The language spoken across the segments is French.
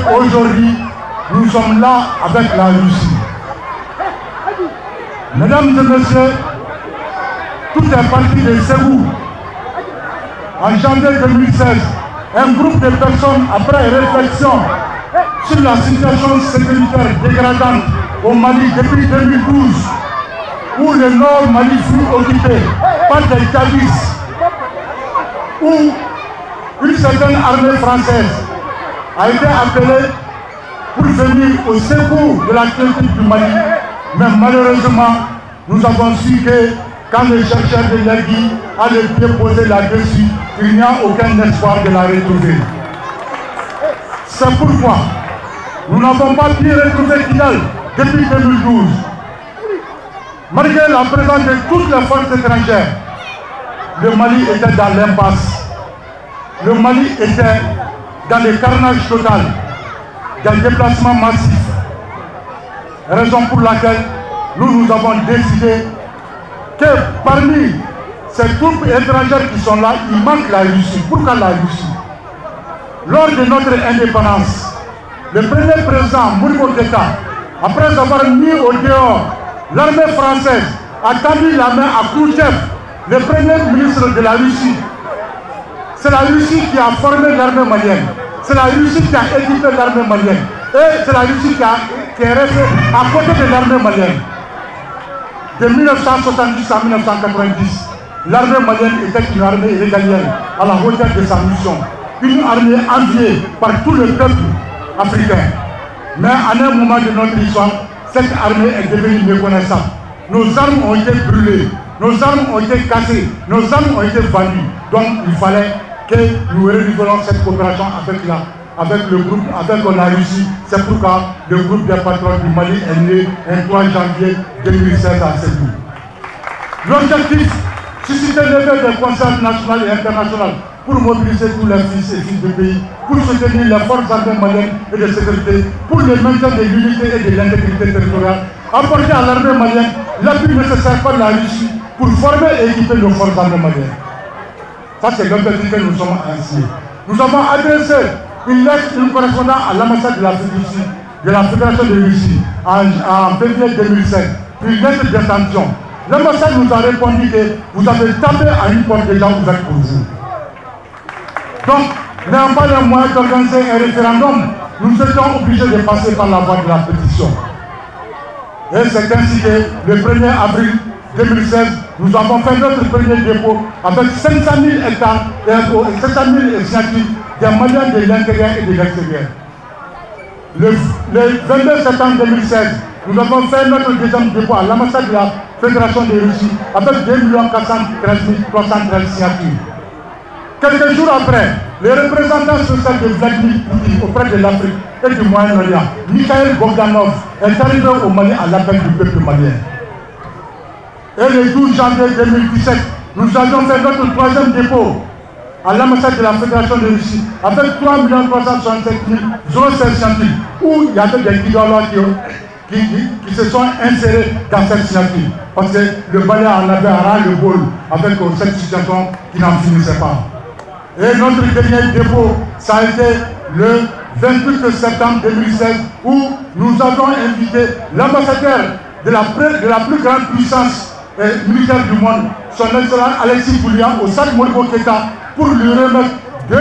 Aujourd'hui, nous sommes là avec la Russie. Mesdames et messieurs, tout est parti de Ségou. En janvier 2016, un groupe de personnes, après réflexion sur la situation sécuritaire dégradante au Mali depuis 2012, où le nord Mali fut occupé par des djihadistes, où une certaine armée française a été appelée pour venir au secours de la critique du Mali. Mais malheureusement, nous avons su que quand le chercheur de Yagui a le pied posé là-dessus, il n'y a aucun espoir de la retrouver. C'est pourquoi nous n'avons pas pu retrouver Kidal depuis 2012. Malgré la présence de toutes les forces étrangères, le Mali était dans l'impasse. Le Mali était dans le carnage total, dans le déplacement massif. Raison pour laquelle nous avons décidé que parmi ces troupes étrangères qui sont là, il manque la Russie. Pourquoi la Russie? Lors de notre indépendance, le premier président Modibo Keïta, après avoir mis au dehors l'armée française, a tendu la main à Khrouchtchev, le premier ministre de la Russie. C'est la Russie qui a formé l'armée malienne. C'est la Russie qui a équipé l'armée malienne. Et c'est la Russie qui est restée à côté de l'armée malienne. De 1970 à 1990, l'armée malienne était une armée régalienne à la hauteur de sa mission. Une armée enviée par tout le peuple africain. Mais à un moment de notre histoire, cette armée est devenue méconnaissable. Nos armes ont été brûlées, nos armes ont été cassées, nos armes ont été vendues. Donc il fallait que nous renouvelons cette coopération avec le groupe, avec la Russie. C'est pourquoi le groupe des patriotes du Mali est né le 3 janvier 2016 à Ségou. L'objectif, susciter l'éveil des consciences nationales et internationales pour mobiliser tous les fils et filles du pays, pour soutenir les forces armées maliennes et de sécurité, pour le maintien de l'unité et de l'intégrité territoriale, apporter à l'armée malienne l'appui nécessaire par la Russie pour former et équiper nos forces armées maliennes. Ça, c'est l'objectif que nous sommes ainsi. Nous avons adressé une lettre, une correspondance à l'ambassade de la Fédération de Russie en février 2007, une lettre de sanction. L'ambassade nous a répondu que vous avez tapé à une porte déjà ouverte pour vous. Donc, n'ayant pas les moyens d'organiser un référendum, nous étions obligés de passer par la voie de la pétition. Et c'est ainsi que le 1er avril 2016, nous avons fait notre premier dépôt avec 500 000 hectares et 500 000 signatures des Maliens de l'intérieur et de l'extérieur. Le 22 septembre 2016, nous avons fait notre deuxième dépôt à l'ambassade de la Fédération de Russie avec 2 413 313 signatures. Quelques jours après, le représentant social de Vladimir Poutine auprès de l'Afrique et du Moyen-Orient, Mikhail Bogdanov, est arrivé au Mali à l'appel du peuple malien. Et le 12 janvier 2017, nous avions fait notre troisième dépôt à l'ambassade de la Fédération de Russie avec 3 367 016 signatures, où il y avait des idéologues qui se sont insérés dans cette signature. Parce que le Mali en avait ras le bol avec cette situation qui n'en finissait pas. Et notre dernier dépôt, ça a été le 28 septembre 2016, où nous avons invité l'ambassadeur de la plus grande puissance militaire du monde, son excellence Alexis Boulian, au stade Modibo Keïta, pour lui remettre 2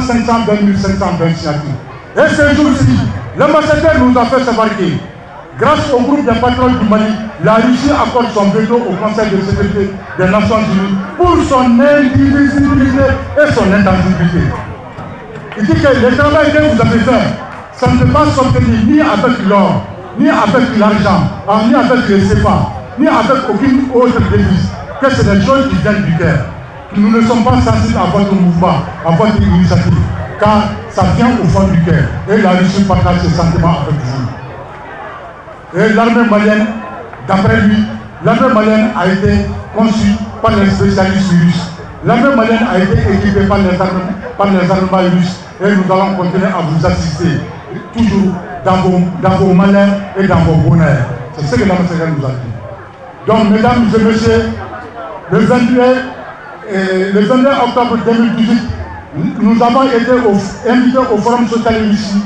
520 520 signatures. Et ce jour-ci, l'ambassadeur nous a fait savoir que, grâce au groupe des patriotes du Mali, la Russie accorde son veto au Conseil de sécurité des Nations Unies pour son indivisibilité et son intangibilité. Il dit que le travail que vous avez fait, ça ne peut pas s'obtenir ni avec l'or, ni avec l'argent, ni avec le CFA, ni avec aucune autre devise, que c'est des choses qui viennent du cœur. Nous ne sommes pas sensibles à votre mouvement, à votre initiative, car ça vient au fond du cœur. Et la Russie partage ce sentiment avec vous. Et l'armée malienne, d'après lui, l'armée malienne a été conçue par les spécialistes russes. L'armée malienne a été équipée par les armements russes. Et nous allons continuer à vous assister, toujours dans vos malheurs et dans vos bonheurs. C'est ce que l'ambassadeur nous a dit. Donc, mesdames et messieurs, le 22 octobre 2018, nous avons été invités au Forum social ici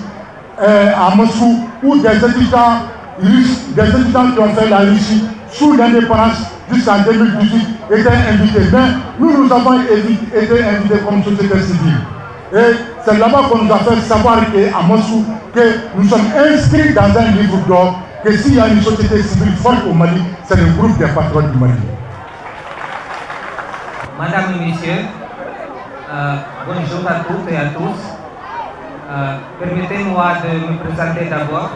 à Moscou, où des étudiants riches, des étudiants qui ont fait la Russie sous l'indépendance jusqu'en 2018 étaient invités. Mais nous avons été invités comme société civile. Et c'est là-bas qu'on nous a fait savoir qu'à Moscou, que nous sommes inscrits dans un livre d'or, que s'il y a une société civile forte au Mali, c'est le groupe des patriotes du Mali. Madame et Messieurs, bonjour à toutes et à tous. Permettez-moi de me présenter d'abord.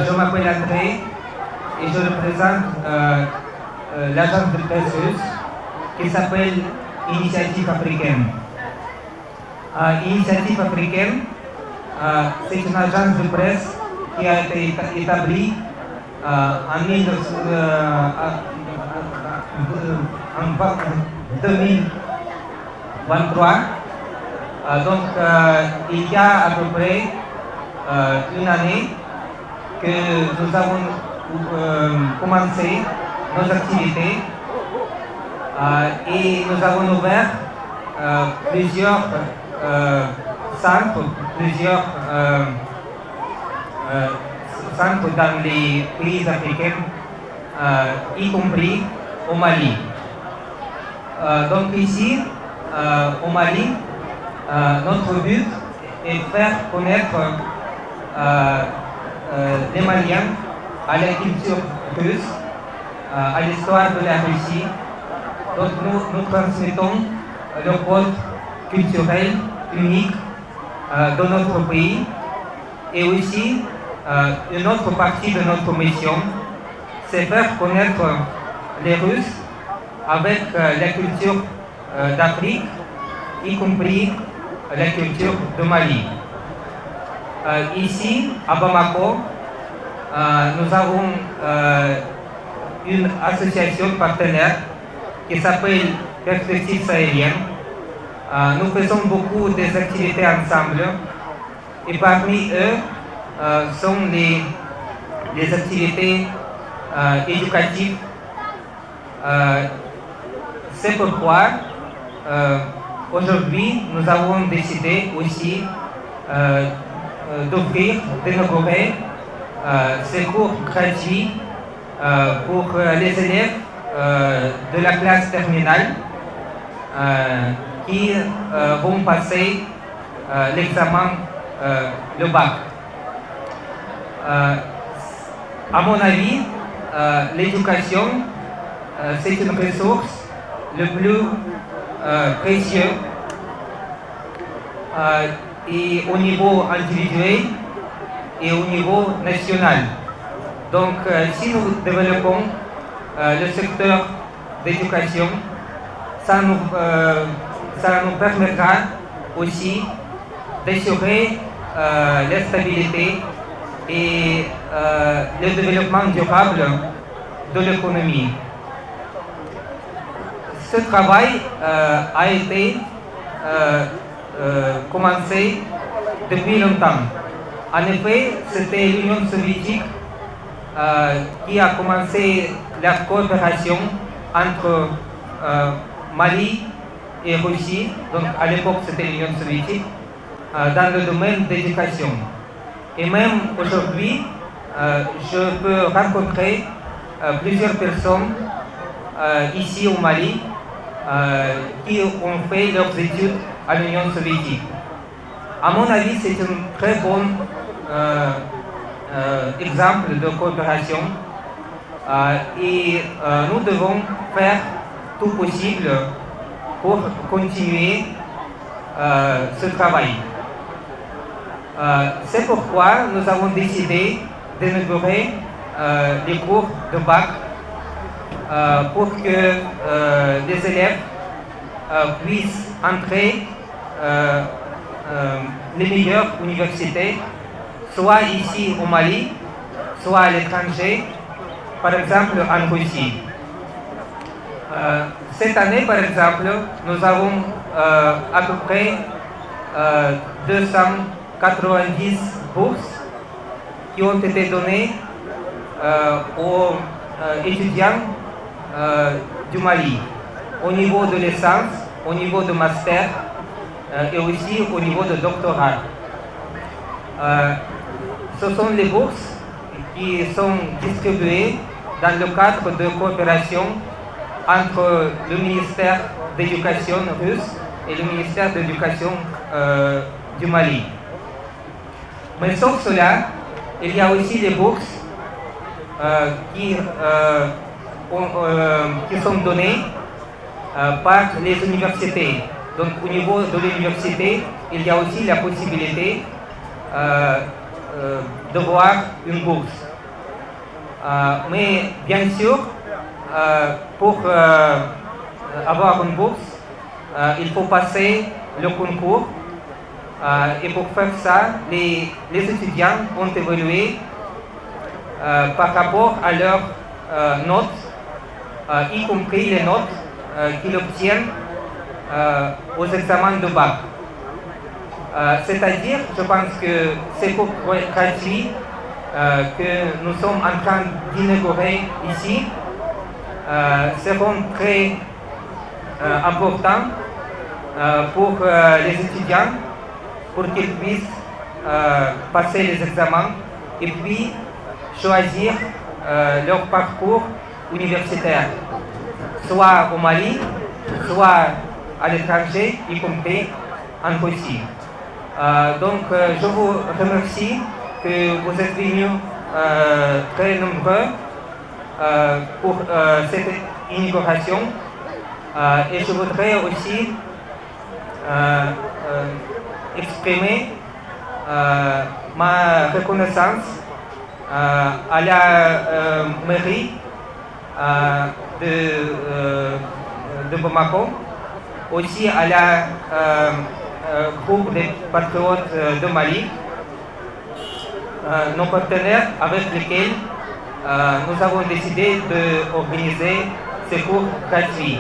Je m'appelle André et je représente l'agence de presse russe qui s'appelle Initiative africaine. Initiative africaine, c'est une agence de presse qui a été établie en 2023. Donc, il y a à peu près une année que nous avons commencé nos activités et nous avons ouvert plusieurs centres, centres dans les pays africains, y compris au Mali. Donc ici, au Mali, notre but est de faire connaître les Maliens à la culture russe, à l'histoire de la Russie. Donc nous transmettons le code culturel unique de notre pays et aussi une autre partie de notre mission, c'est faire connaître les Russes avec la culture d'Afrique, y compris la culture de Mali. Ici, à Bamako, nous avons une association partenaire qui s'appelle Perspective Sahélienne. Nous faisons beaucoup des activités ensemble et parmi eux sont les activités éducatives. C'est pourquoi aujourd'hui nous avons décidé aussi d'offrir, d'inaugurer ces cours gratuits pour les élèves de la classe terminale qui vont passer l'examen, le bac. À mon avis, l'éducation, c'est une ressource le plus précieux et au niveau individuel et au niveau national. Donc, si nous développons le secteur d'éducation, ça nous permettra aussi d'assurer la stabilité et le développement durable de l'économie. Ce travail a été commencé depuis longtemps. En effet, c'était l'Union soviétique qui a commencé la coopération entre Mali et Russie, donc à l'époque c'était l'Union soviétique, dans le domaine de l'éducation. Et même aujourd'hui, je peux rencontrer plusieurs personnes ici au Mali qui ont fait leurs études à l'Union soviétique. À mon avis, c'est un très bon exemple de coopération et nous devons faire tout possible pour continuer ce travail. C'est pourquoi nous avons décidé d'inaugurer les cours de bac pour que les élèves puissent entrer les meilleures universités, soit ici au Mali, soit à l'étranger, par exemple en Russie. Cette année, par exemple, nous avons à peu près 290 bourses qui ont été données aux étudiants du Mali, au niveau de licence, au niveau de master et aussi au niveau de doctorat. Ce sont les bourses qui sont distribuées dans le cadre de coopération entre le ministère d'éducation russe et le ministère d'éducation du Mali. Mais sauf cela, il y a aussi des bourses qui sont données par les universités. Donc au niveau de l'université, il y a aussi la possibilité de voir une bourse. Mais bien sûr, pour avoir une bourse, il faut passer le concours. Et pour faire ça, les étudiants ont évolué par rapport à leurs notes, y compris les notes qu'ils obtiennent aux examens de bac. C'est-à-dire, je pense que ces cours gratuits que nous sommes en train d'inaugurer ici seront très importants pour les étudiants, pour qu'ils puissent passer les examens et puis choisir leur parcours universitaire, soit au Mali, soit à l'étranger, y compris en Russie. Donc je vous remercie que vous êtes venus très nombreux pour cette inauguration et je voudrais aussi exprimer ma reconnaissance à la mairie de Bamako, aussi à la groupe des patriotes de Mali, nos partenaires avec lesquels nous avons décidé d'organiser ces cours gratuits.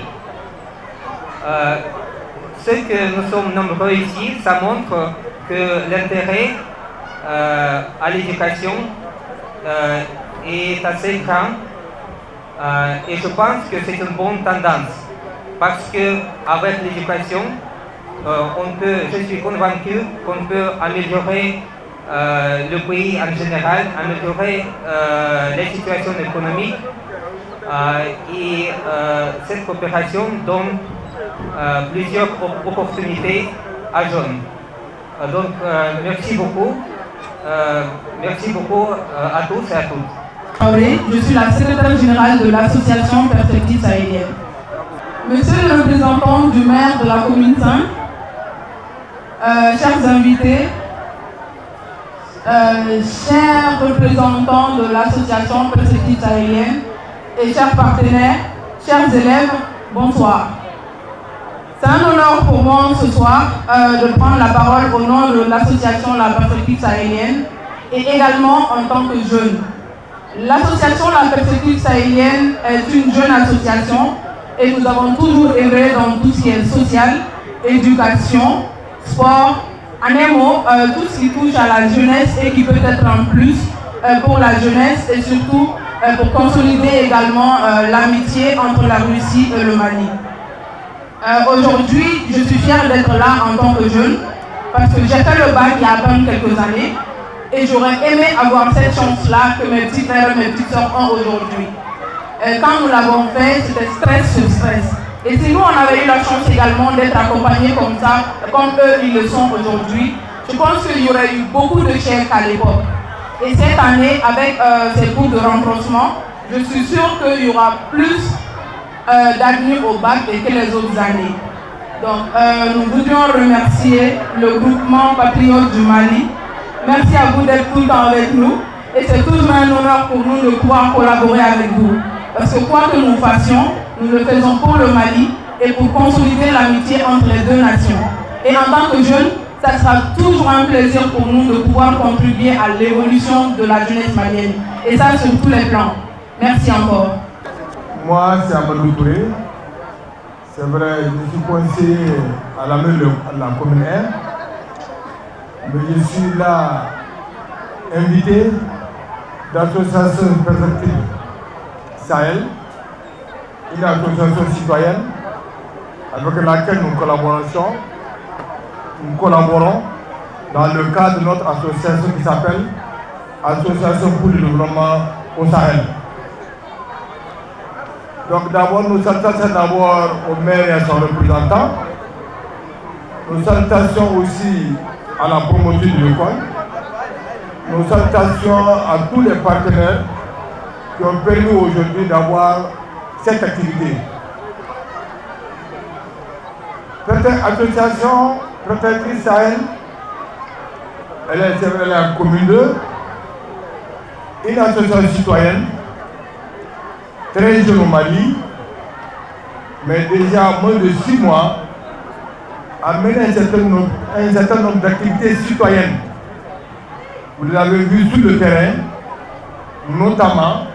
Ce que nous sommes nombreux ici, ça montre que l'intérêt à l'éducation est assez grand et je pense que c'est une bonne tendance parce qu'avec l'éducation, je suis convaincu qu'on peut améliorer le pays en général, améliorer les situations économiques et cette coopération donne plusieurs opportunités à jeunes. Donc merci beaucoup à tous et à toutes. Je suis la secrétaire générale de l'association Perspective Sahélienne. Monsieur le représentant du maire de la commune 5, chers invités, chers représentants de l'association Perspective Sahélienne et chers partenaires, chers élèves, bonsoir. C'est un honneur pour moi ce soir de prendre la parole au nom de l'association La Perspective Sahélienne et également en tant que jeune. L'association La Perspective Sahélienne est une jeune association et nous avons toujours œuvré dans tout ce qui est social, éducation, sport, en un mot, tout ce qui touche à la jeunesse et qui peut être en plus pour la jeunesse et surtout pour consolider également l'amitié entre la Russie et le Mali. Aujourd'hui, je suis fière d'être là en tant que jeune parce que j'ai fait le bac il y a à peine quelques années et j'aurais aimé avoir cette chance-là que mes petits frères et mes petites soeurs ont aujourd'hui. Quand nous l'avons fait, c'était stress sur stress. Et si nous, on avait eu la chance également d'être accompagnés comme ça, comme eux, ils le sont aujourd'hui, je pense qu'il y aurait eu beaucoup de chèques à l'époque. Et cette année, avec ces cours de renforcement, je suis sûre qu'il y aura plus d'admis au bac que les autres années. Donc, nous voudrions remercier le groupement Patriote du Mali. Merci à vous d'être tout le temps avec nous. Et c'est toujours un honneur pour nous de pouvoir collaborer avec vous. Parce que quoi que nous fassions, nous le faisons pour le Mali et pour consolider l'amitié entre les deux nations. Et en tant que jeunes, ça sera toujours un plaisir pour nous de pouvoir contribuer à l'évolution de la jeunesse malienne. Et ça sur tous les plans. Merci encore. Moi, c'est Amadou Touré. C'est vrai, je suis conseiller à la mairie de la commune 1. Mais je suis là invité d'association Perspective Sahel, une association citoyenne avec laquelle nous collaborons dans le cadre de notre association qui s'appelle Association pour le développement au Sahel. Donc d'abord, nous salutations d'abord au maire et à son représentant. Nous salutations aussi à la promotion de l'école. Nous salutations à tous les partenaires qui ont permis aujourd'hui d'avoir cette activité. Association Protectrice Sahel, elle est en commune 2, une association citoyenne, très jeune au Mali, mais déjà moins de 6 mois, a mené un certain nombre d'activités citoyennes. Vous l'avez vu sur le terrain, notamment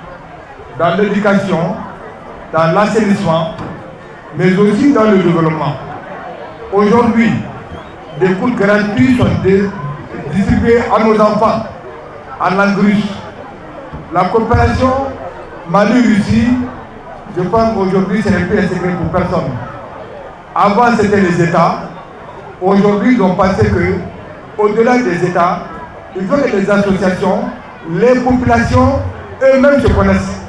dans l'éducation, dans l'assainissement, mais aussi dans le développement. Aujourd'hui, des cours gratuits sont distribués à nos enfants en langue russe. La coopération Mali-Russie, je pense qu'aujourd'hui, ce n'est plus un secret pour personne. Avant, c'était les États. Aujourd'hui, ils ont pensé qu'au-delà des États, il faut que les associations, les populations, eux-mêmes se connaissent.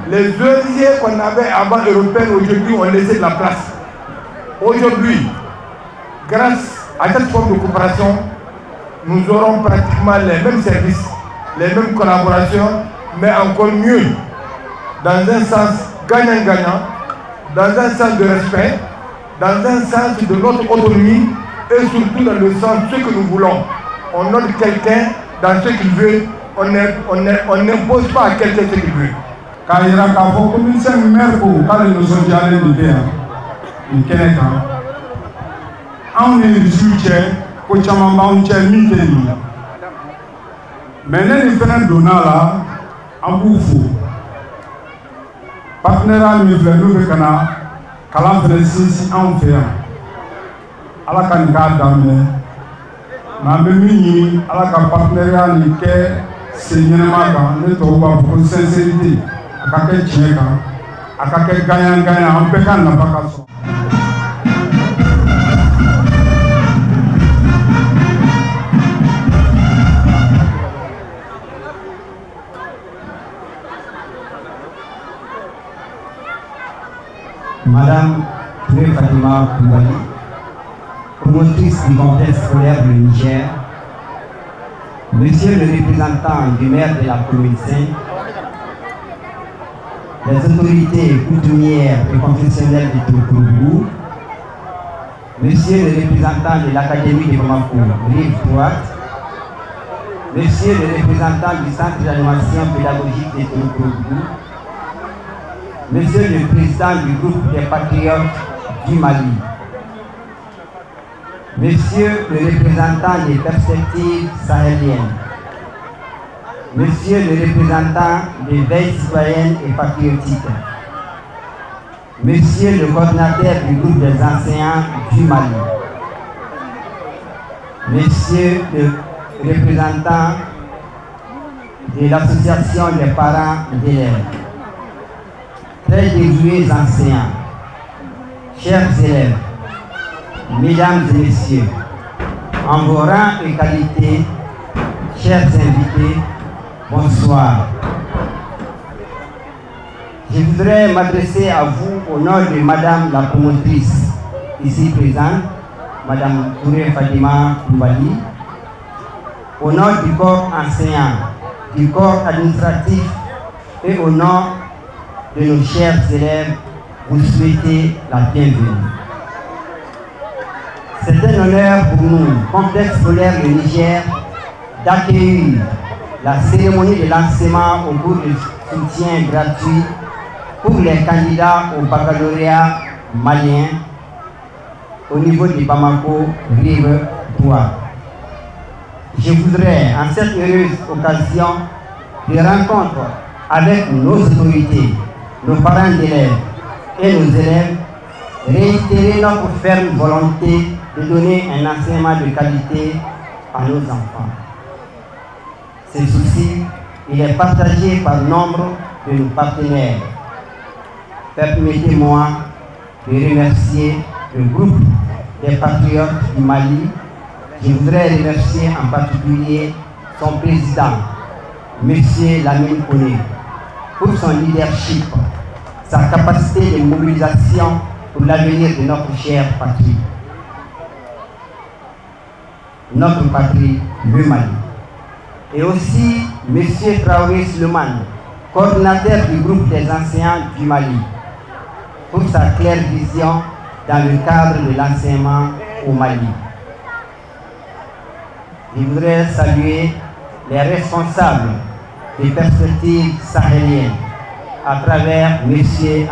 Les ONG qu'on avait avant européennes, aujourd'hui, ont laissé de la place. Aujourd'hui, grâce à cette forme de coopération, nous aurons pratiquement les mêmes services, les mêmes collaborations, mais encore mieux, dans un sens gagnant-gagnant, dans un sens de respect, dans un sens de notre autonomie et surtout dans le sens de ce que nous voulons. On note quelqu'un dans ce qu'il veut, on n'impose pas à quelqu'un ce qu'il veut. Quand il y a un commissaire maire pour parler de nos allés de Kenya, on est résulté pour Chamamba, on est mis. Maintenant, il fait un donnant là, en bouffe. Partenaire, nous voulons que Kalam Félix en fait. À la candidat d'Amé, ma mémie, à la partenariat, c'est une maga, ne trouve pas pour sincérité. À quel tien, à quel gagnant, en pécan n'a pas qu'à son. Madame Touré Fatima Koumbali, promotrice du complexe scolaire du Niger, Monsieur le représentant du maire de la commune 5, les autorités coutumières et confessionnelles du Tourcourou, Monsieur le représentant de l'Académie de Bamako, rive droite, Monsieur le représentant du Centre d'animation pédagogique de Tourcourou, Monsieur le Président du groupe des Patriotes du Mali, Monsieur le représentant des perspectives sahéliennes, Monsieur le représentant des veilles citoyennes et patriotiques, Monsieur le coordinateur du groupe des enseignants du Mali, Monsieur le représentant de l'association des parents d'élèves, très dévoués enseignants, chers élèves, mesdames et messieurs, en vos rangs et qualités, chers invités, bonsoir. Je voudrais m'adresser à vous au nom de Madame la promotrice ici présente, Madame Touré Fatima Koumbali, au nom du corps enseignant, du corps administratif et au nom de nos chers élèves, vous souhaitez la bienvenue. C'est un honneur pour nous, complexe scolaire du Niger, d'accueillir la cérémonie de lancement au cours de soutien gratuit pour les candidats au baccalauréat malien au niveau de Bamako, rive droite. Je voudrais, en cette heureuse occasion de rencontre avec nos autorités, nos parents d'élèves et nos élèves, réitérer notre ferme volonté de donner un enseignement de qualité à nos enfants. Ce souci, il est partagé par nombre de nos partenaires. Permettez-moi de remercier le groupe des Patriotes du Mali Je voudrais remercier en particulier son président, M. Lamine Koné, pour son leadership, sa capacité de mobilisation pour l'avenir de notre chère patrie. Notre patrie, le Mali. Et aussi M. Traoré Suleiman, coordinateur du groupe des enseignants du Mali, pour sa claire vision dans le cadre de l'enseignement au Mali. Je voudrais saluer les responsables des perspectives sahéliennes à travers M.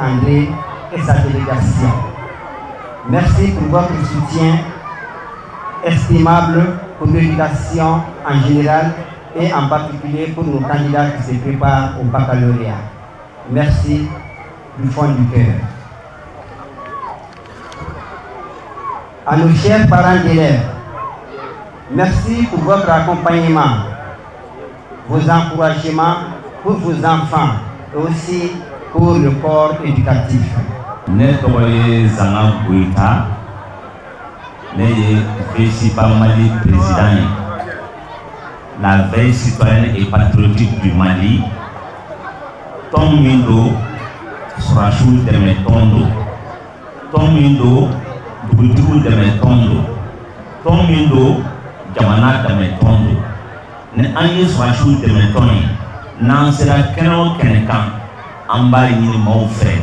André et sa délégation. Merci pour votre soutien estimable pour l'éducation en général et en particulier pour nos candidats qui se préparent au baccalauréat. Merci du fond du cœur. À nos chers parents d'élèves, merci pour votre accompagnement, vos encouragements pour vos enfants et aussi pour le corps éducatif. Mali président, la veille citoyenne et patriotique du Mali, Tom Mindo sera chou de mes tondo, Tom Mindo Boutou de mes tondo, Tom Mindo Jamana de mes tondo, ne Angie sera chou de mes tondo, n'en sera qu'un Kenekan, en bas il m'a fait,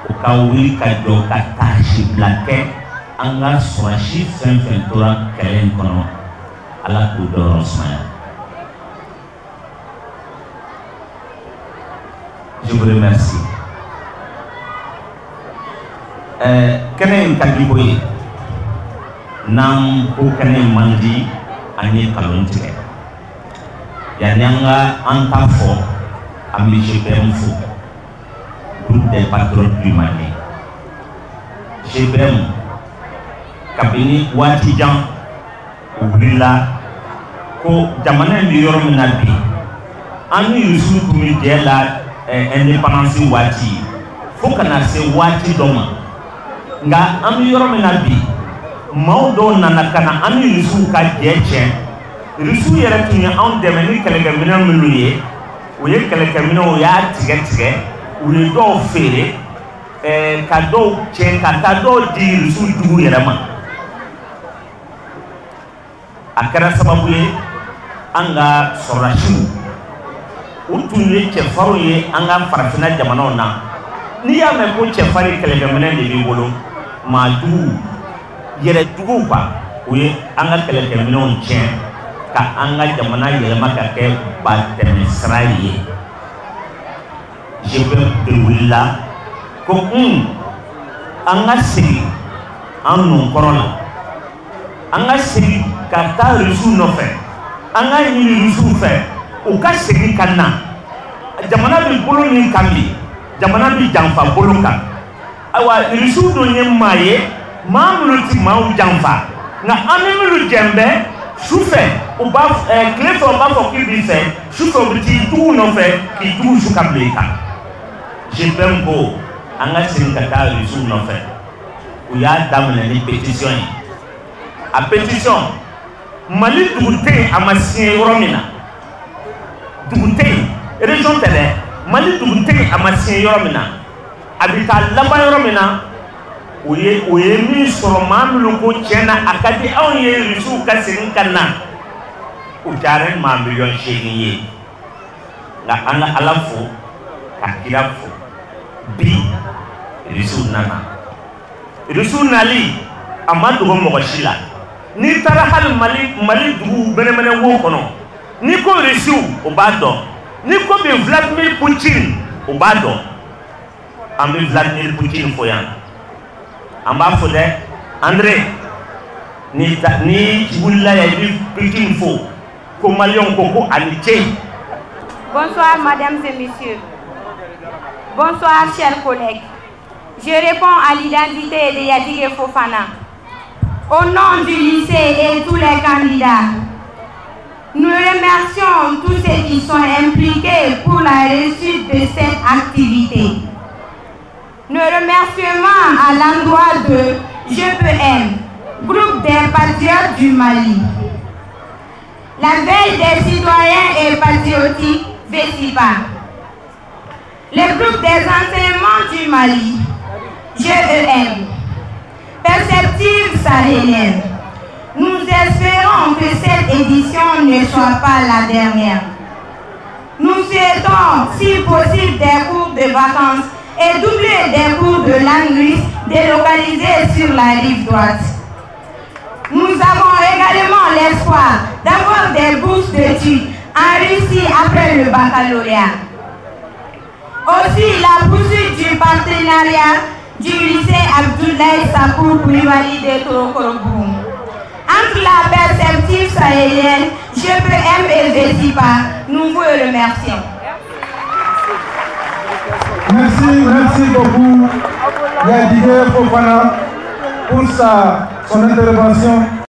au cas où il cadeau katachi blaquet. Anga swashi fin tora kelen kono ala kudoro smaya. Je vous remercie. Kenen kagiboye nam ko kenen mandi ani kalonte. Yanyanga antafo ami GBM fo. Groupe des patriotes du Mali. GBM kabini wati jang ubrila ko jamana ndi yoro minabi anu yusu kumi dela indépendance wati foka na se wati doma nga anu yoro minabi maudo nana kana anu yusu ka jeche yusu yere tunya on demeni kelege mina muluye uye kelege mina uya tige uye do fere kado chen kado di yusu dugu yere ma akara sababu ye anga sorashu utunye chefaro ye anga farafina jamana na ni ya me ko chefari kele gamene de bi bolo ma du yere dugu ba uye anga kele gamene on chen ka anga jamana yele maka ke ba tem israeli je peux de willa ko anga siri anu corona anga siri kata risu nofe anga yiri risu fe o ka segi kana jamana bi bolo ni kambi jamana bi janfa bolo kan awa risu do nye maye mamlu ti mawu janfa na amimlu jembe sufe o ba klefo ba fo kibi fe sufe o ti tu nofe ki tu su kableka jebembo anga siri kata risu nofe o ya damne ni pétition a pétition Mali dugute amasien yoromina dugute région télé Mali dugute amasien yoromina abita laba yoromina oye mi soro mamlu ko chena akadi on ye risu kasin kana o jaren ma million cheniye la ana alafu kakilafu bi risu nali amadu go mogoshila ni tara hal mali dugu benemene wo kono ni ko resu o bado ni ko be Vladimir Putin o bado ambi Vladimir Putin foyan amba fode André ni bulla ya bi Putin fo ko malion ko aniche. Bonsoir mesdames et messieurs. Bonsoir chers collègues. Je réponds à l'identité de Yadige Fofana. Au nom du lycée et tous les candidats, nous remercions tous ceux qui sont impliqués pour la réussite de cette activité. Nos remerciements à l'endroit de GPM, Groupe des Patriotes du Mali. la veille des citoyens et patriotiques, VECIPA. Le groupe des enseignements du Mali, GEM, Perspectives sahéliennes. Nous espérons que cette édition ne soit pas la dernière. Nous souhaitons, si possible, des cours de vacances et doubler des cours de langue russe délocalisés sur la rive droite. Nous avons également l'espoir d'avoir des bourses d'études en Russie après le baccalauréat. Aussi, la poursuite du partenariat du lycée Abdoulaye Sakou Koulibaly de Torokorobou. Entre la perspective sahélienne, GPM et VECIPA, nous vous remercions. Merci beaucoup, Yadigé Fofana, pour son intervention.